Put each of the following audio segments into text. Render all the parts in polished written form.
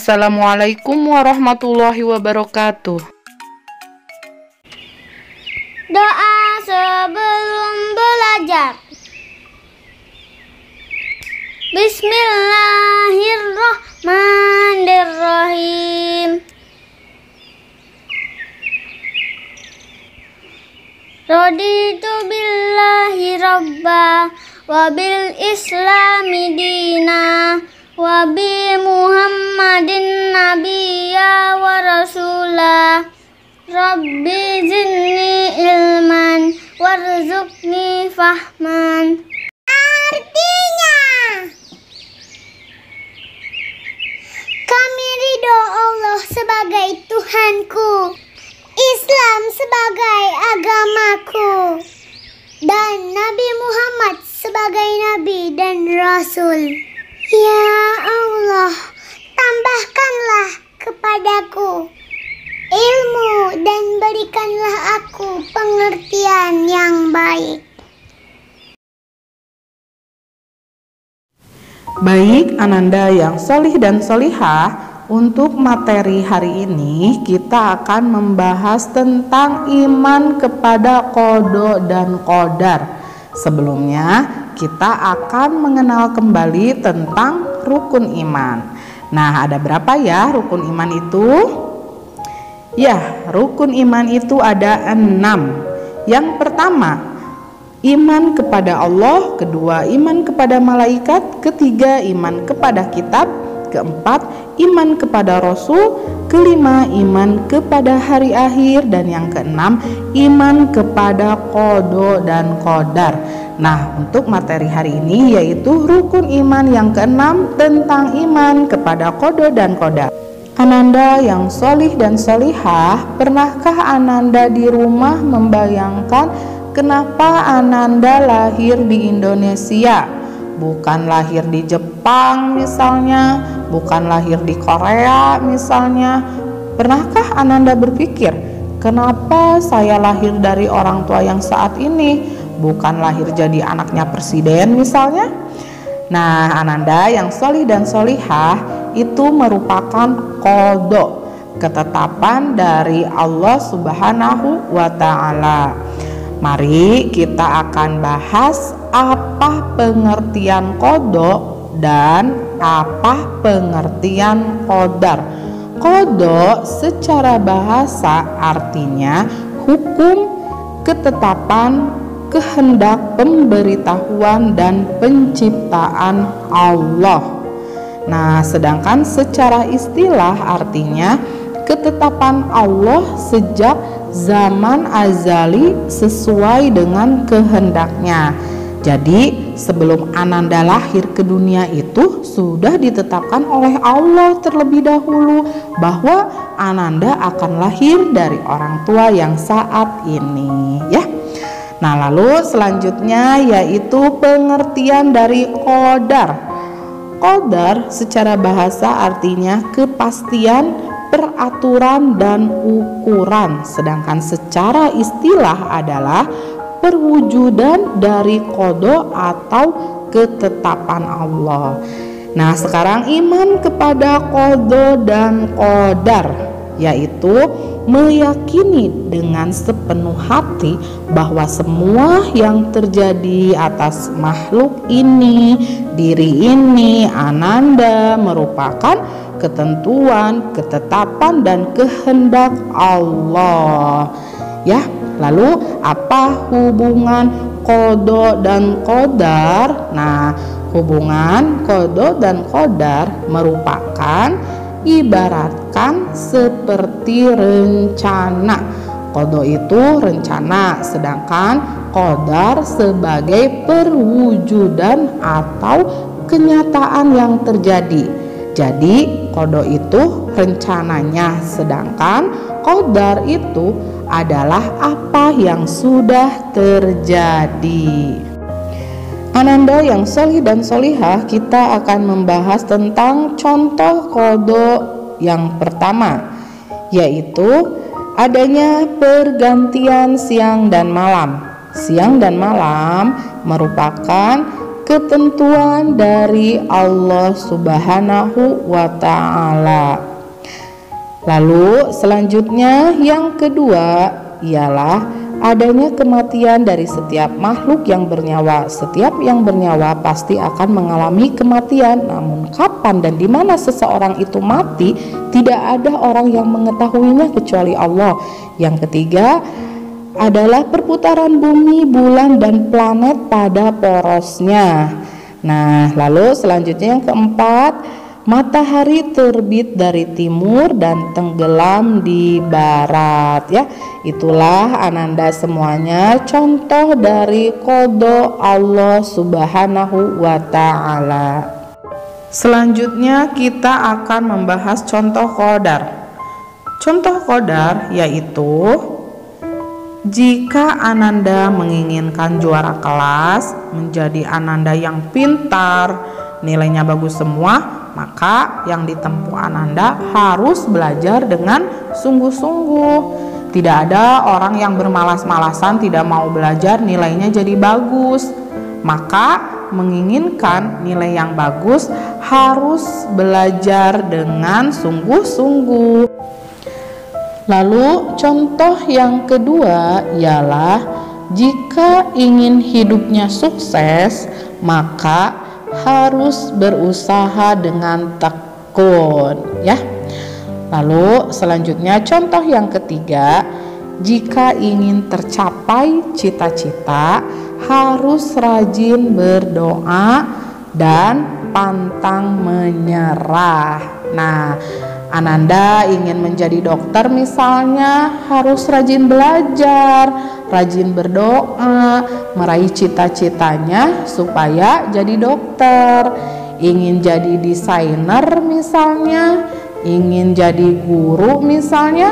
Assalamualaikum warahmatullahi wabarakatuh. Doa sebelum belajar. Bismillahirrahmanirrahim. Raditu billahi rabba wa bil islami dina wa bi muhammadin nabiyya wa rasulah. Rabbi zidni ilman warzuqni fahman. Artinya, kami ridho Allah sebagai Tuhanku, Islam sebagai agamaku, dan Nabi Muhammad sebagai Nabi dan Rasul. Ya Allah, tambahkanlah kepadaku ilmu dan berikanlah aku pengertian yang baik. Baik Ananda yang solih dan solihah, untuk materi hari ini kita akan membahas tentang iman kepada qada dan qadar. Sebelumnya kita akan mengenal kembali tentang rukun iman. Nah, ada berapa ya rukun iman itu? Ya, rukun iman itu ada 6. Yang pertama, iman kepada Allah. Kedua, iman kepada malaikat. Ketiga, iman kepada kitab. Keempat, iman kepada Rasul. Kelima, iman kepada hari akhir. Dan yang keenam, iman kepada qada dan qadar. Nah, untuk materi hari ini yaitu rukun iman yang keenam tentang iman kepada qada dan qadar. Ananda yang solih dan solihah, pernahkah Ananda di rumah membayangkan kenapa Ananda lahir di Indonesia? Bukan lahir di Jepang misalnya, bukan lahir di Korea misalnya. Pernahkah Ananda berpikir, kenapa saya lahir dari orang tua yang saat ini, bukan lahir jadi anaknya presiden misalnya? Nah, Ananda yang solih dan solihah, itu merupakan qada, ketetapan dari Allah Subhanahu wa Ta'ala. Mari kita akan bahas apa pengertian qada dan apa pengertian qadar. Qada secara bahasa artinya hukum, ketetapan, kehendak, pemberitahuan dan penciptaan Allah. Nah, sedangkan secara istilah artinya ketetapan Allah sejak zaman azali sesuai dengan kehendaknya. Jadi sebelum Ananda lahir ke dunia itu sudah ditetapkan oleh Allah terlebih dahulu bahwa Ananda akan lahir dari orang tua yang saat ini, ya. Nah, lalu selanjutnya yaitu pengertian dari qadar. Qadar secara bahasa artinya kepastian, peraturan dan ukuran, sedangkan secara istilah adalah perwujudan dari qada atau ketetapan Allah. Nah, sekarang iman kepada qada dan qadar yaitu meyakini dengan sepenuh hati bahwa semua yang terjadi atas makhluk ini, diri ini, Ananda merupakan ketentuan, ketetapan dan kehendak Allah. Ya, lalu apa hubungan qada dan qadar? Nah, hubungan qada dan qadar merupakan ibaratkan seperti rencana. Qada itu rencana, sedangkan qadar sebagai perwujudan atau kenyataan yang terjadi. Jadi qada itu rencananya, sedangkan qadar itu adalah apa yang sudah terjadi. Ananda yang solih dan solihah, kita akan membahas tentang contoh qada yang pertama, yaitu adanya pergantian siang dan malam. Siang dan malam merupakan ketentuan dari Allah Subhanahu wa Ta'ala. Lalu selanjutnya yang kedua ialah adanya kematian dari setiap makhluk yang bernyawa. Setiap yang bernyawa pasti akan mengalami kematian. Namun kapan dan di mana seseorang itu mati, tidak ada orang yang mengetahuinya kecuali Allah. Yang ketiga adalah perputaran bumi, bulan, dan planet pada porosnya. Nah, lalu selanjutnya yang keempat, matahari terbit dari timur dan tenggelam di barat, ya. Itulah ananda semuanya contoh dari qada Allah Subhanahu wa Ta'ala. Selanjutnya kita akan membahas contoh qadar. Contoh qadar yaitu jika ananda menginginkan juara kelas, menjadi ananda yang pintar, nilainya bagus semua, maka yang ditempuh ananda harus belajar dengan sungguh-sungguh. Tidak ada orang yang bermalas-malasan tidak mau belajar nilainya jadi bagus. Maka menginginkan nilai yang bagus harus belajar dengan sungguh-sungguh. Lalu contoh yang kedua ialah jika ingin hidupnya sukses, maka harus berusaha dengan tekun, ya. Lalu selanjutnya contoh yang ketiga, jika ingin tercapai cita-cita harus rajin berdoa dan pantang menyerah. Nah, ananda ingin menjadi dokter misalnya, harus rajin belajar, rajin berdoa, meraih cita-citanya supaya jadi dokter. Ingin jadi desainer misalnya, ingin jadi guru misalnya,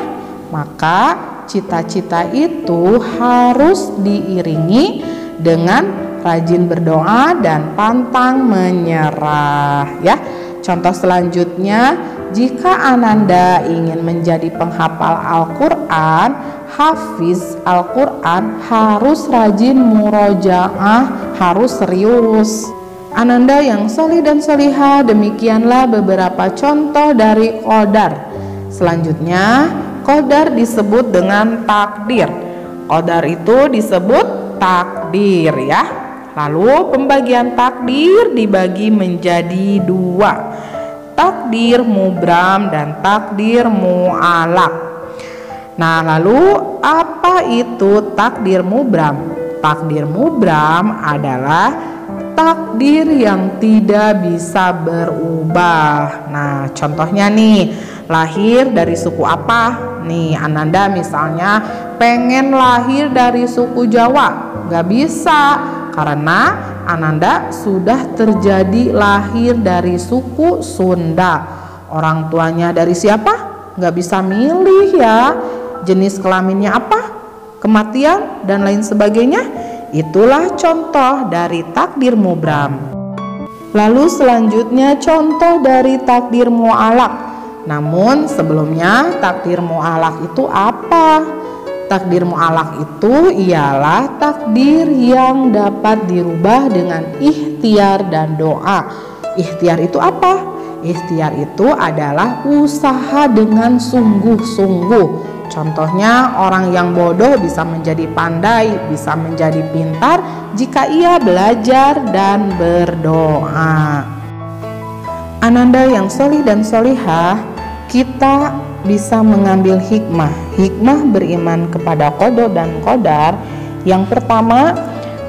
maka cita-cita itu harus diiringi dengan rajin berdoa dan pantang menyerah, ya. Contoh selanjutnya, jika ananda ingin menjadi penghafal Al-Quran, hafiz Al-Quran, harus rajin murojaah, harus serius. Ananda yang solih dan solihah, demikianlah beberapa contoh dari qadar. Selanjutnya, qadar disebut dengan takdir. Qadar itu disebut takdir, ya. Lalu pembagian takdir dibagi menjadi dua, takdir mubram dan takdir mu'alaq. Nah, lalu apa itu takdir mubram? Takdir mubram adalah takdir yang tidak bisa berubah. Nah, contohnya nih, lahir dari suku apa? Nih, ananda misalnya pengen lahir dari suku Jawa, nggak bisa. Karena ananda sudah terjadi lahir dari suku Sunda. Orang tuanya dari siapa? Nggak bisa milih, ya. Jenis kelaminnya apa? Kematian dan lain sebagainya. Itulah contoh dari takdir mubram. Lalu selanjutnya contoh dari takdir mu'alaq. Namun sebelumnya takdir mu'alaq itu apa? Takdir mu'alaq itu ialah takdir yang dapat dirubah dengan ikhtiar dan doa. Ikhtiar itu apa? Ikhtiar itu adalah usaha dengan sungguh-sungguh. Contohnya, orang yang bodoh bisa menjadi pandai, bisa menjadi pintar jika ia belajar dan berdoa. Ananda yang solih dan solihah, kita bisa mengambil hikmah beriman kepada qada dan qadar. Yang pertama,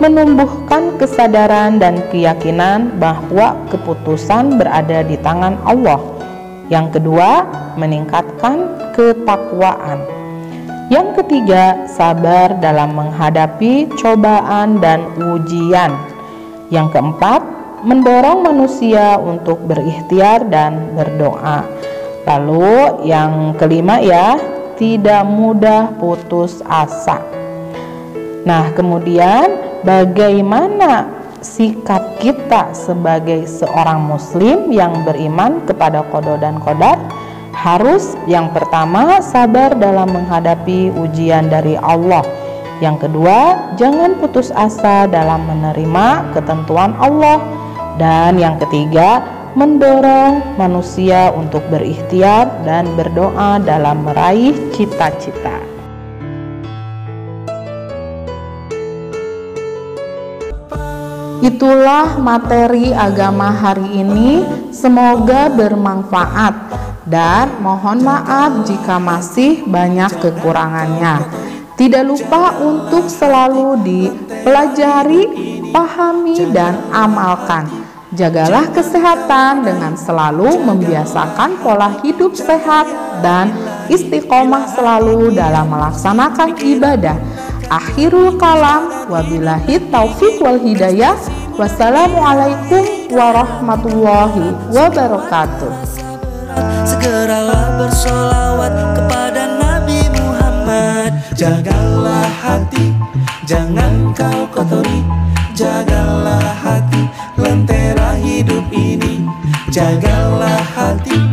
menumbuhkan kesadaran dan keyakinan bahwa keputusan berada di tangan Allah. Yang kedua, meningkatkan ketakwaan. Yang ketiga, sabar dalam menghadapi cobaan dan ujian. Yang keempat, mendorong manusia untuk berikhtiar dan berdoa. Lalu yang kelima, ya, tidak mudah putus asa. Nah, kemudian bagaimana sikap kita sebagai seorang muslim yang beriman kepada qada dan qadar? Harus yang pertama sabar dalam menghadapi ujian dari Allah. Yang kedua, jangan putus asa dalam menerima ketentuan Allah. Dan yang ketiga, mendorong manusia untuk berikhtiar dan berdoa dalam meraih cita-cita. Itulah materi agama hari ini, semoga bermanfaat dan mohon maaf jika masih banyak kekurangannya. Tidak lupa untuk selalu dipelajari, pahami, dan amalkan. Jagalah kesehatan dengan selalu membiasakan pola hidup sehat dan istiqomah selalu dalam melaksanakan ibadah. Akhirul kalam, wabillahi taufiq wal hidayah. Wassalamualaikum warahmatullahi wabarakatuh. Segeralah bersolawat kepada Nabi Muhammad. Jagalah hati, jangan kau kotori. Jagalah hati, lentera hidup ini. Jagalah hati.